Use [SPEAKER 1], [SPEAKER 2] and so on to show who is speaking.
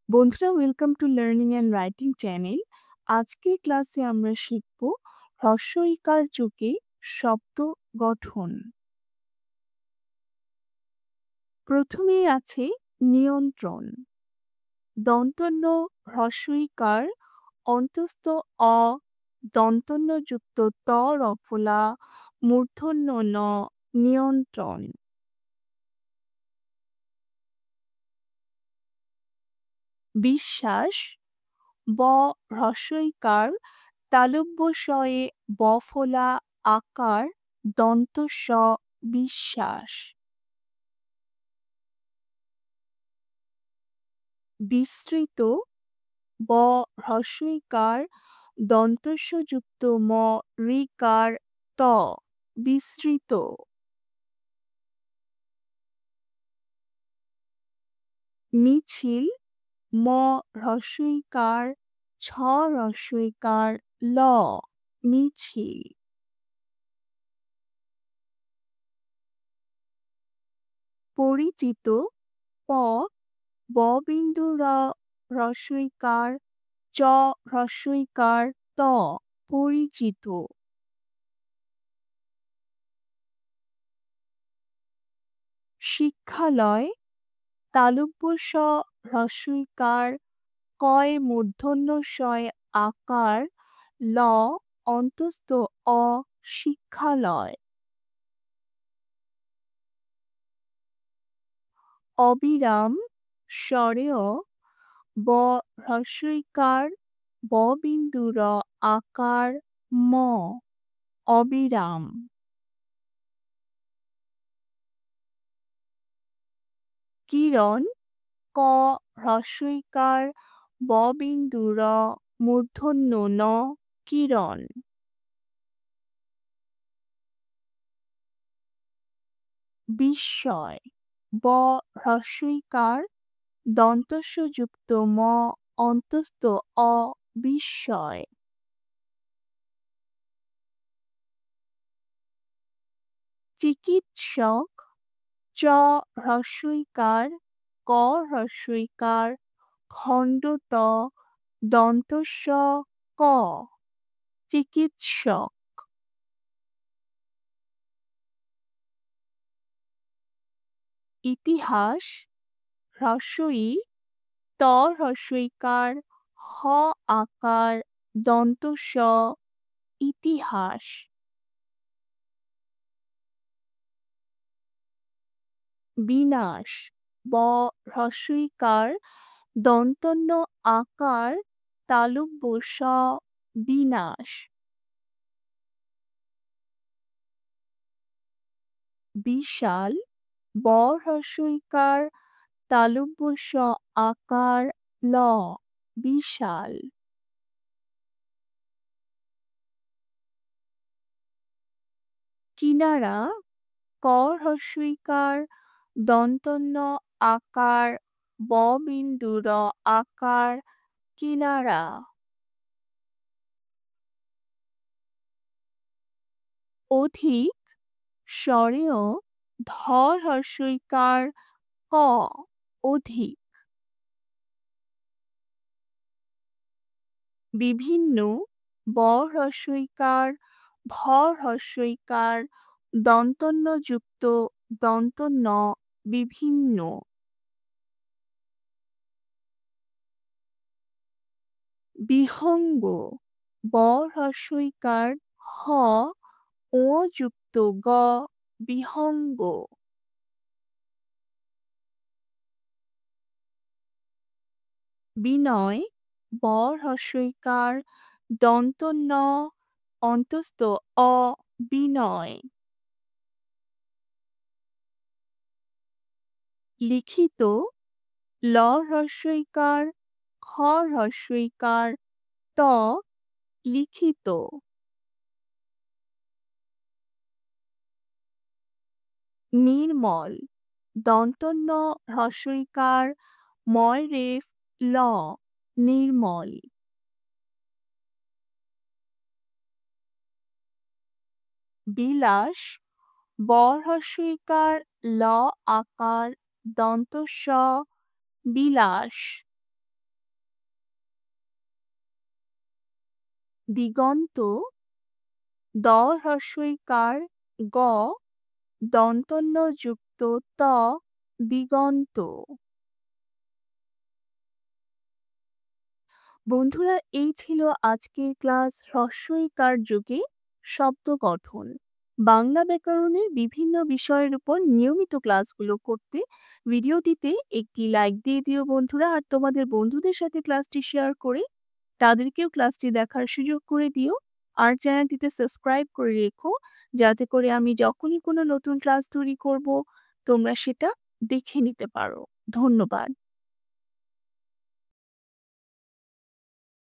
[SPEAKER 1] বন্ধুরা welcome to learning and writing channel. আজকের ক্লাসে আমরা শিখব হ্রস্ব ইকার যোগে শব্দ গঠন। প্রথমেই আছে নিয়ন্ত্রণ। দন্তন্য হ্রস্ব ইকার অন্তস্থ অ দন্তন্যযুক্ত ত রফলা মূর্ধন্য ন নিয়ন্ত্রণ। বিশ্বাস ব হ্রস্ব ইকার তালব্য শ-এ বফলা আকার দন্ত স বিশ্বাস। বিস্তৃত ব হ্রস্ব ইকার দন্তস্যযুক্ত ম ঋকার ত বিস্তৃত। মিছিল ম হ্রস্ব ইকার ছ হ্রস্ব ইকার ল মিছিল। পরিচিত প ব বিন্দু র হ্রস্ব ইকার চ হ্রস্ব ইকার ত পরিচিত। শিক্ষালয় তালব্য স হ্রস্ব ইকার কয় মূর্ধন্য ষয় আকার ল অন্তস্থ অ শিক্ষালয়। অবিরাম স্বরেয় ব হ্রস্ব ইকার ব বিন্দু র আকার ম অবিরাম। কিরণ ক হ্রস্ব ইকার ব বিন্দু র মূর্ধন্য ন কিরণ। বিস্ময় ব হ্রস্ব ইকার দন্তস্যযুক্ত ম অন্তস্থ অ বিস্ময়। চিকিৎসক চ হ্রস্ব ইকার ক হ্রস্ব ইকার খণ্ড-ত দন্তস্ব ক চিকিৎসক। ইতিহাস হ্রস্ব ই ত হ্রস্ব ইকার হ আকার দন্ত স ইতিহাস। বিনাশ ব হ্রস্ব ইকার দন্তন্য আকার তালব্য স বিনাশ। বিশাল ব হ্রস্ব ইকার তালব্য স আকার ল বিশাল। কিনারা ক হ্রস্ব ইকার দন্তন্য আকার ব বিন্দু র আকার কিনারা। অধিক স্বরেয় ধ হ্রস্ব ইকার ক অধিক। বিভিন্ন ব হ্রস্ব ইকার ভ হ্রস্ব ইকার দন্তন্যযুক্ত দন্তন্য বিভিন্ন। বিহঙ্গ ব হ্রস্ব ইকার হ ও যুক্ত গ বিহঙ্গ। বিনয় ব হ্রস্ব ইকার দন্তন্য অন্তস্থ অ বিনয়। লিখিত ল হ্রস্ব ইকার খ হ্রস্ব ইকার ত লিখিত। নির্মল দন্তন্য হ্রস্ব ইকার ময় রেফ ল নির্মল। বিলাস ব হ্রস্ব ইকার ল আকার দন্ত স বিলাস। দিগন্ত, দ হ্রস্বইকার গ, দন্তন্য যুক্ত ত, দিগন্ত। বন্ধুরা, এই ছিল আজকের ক্লাস হ্রস্বইকার যুগে শব্দ গঠন। বাংলা ব্যাকরণের বিভিন্ন বিষয়ের উপর নিয়মিত ক্লাসগুলো করতে ভিডিওটিতে একটি লাইক দিয়ে দিও বন্ধুরা, আর তোমাদের বন্ধুদের সাথে ক্লাসটি শেয়ার করে তাদেরকেও ক্লাসটি দেখার সুযোগ করে দিও। আর চ্যানেলটিতে সাবস্ক্রাইব করে রেখো, যাতে করে আমি যখনই কোনো নতুন ক্লাস তৈরি করব তোমরা সেটা দেখে নিতে পারো। ধন্যবাদ।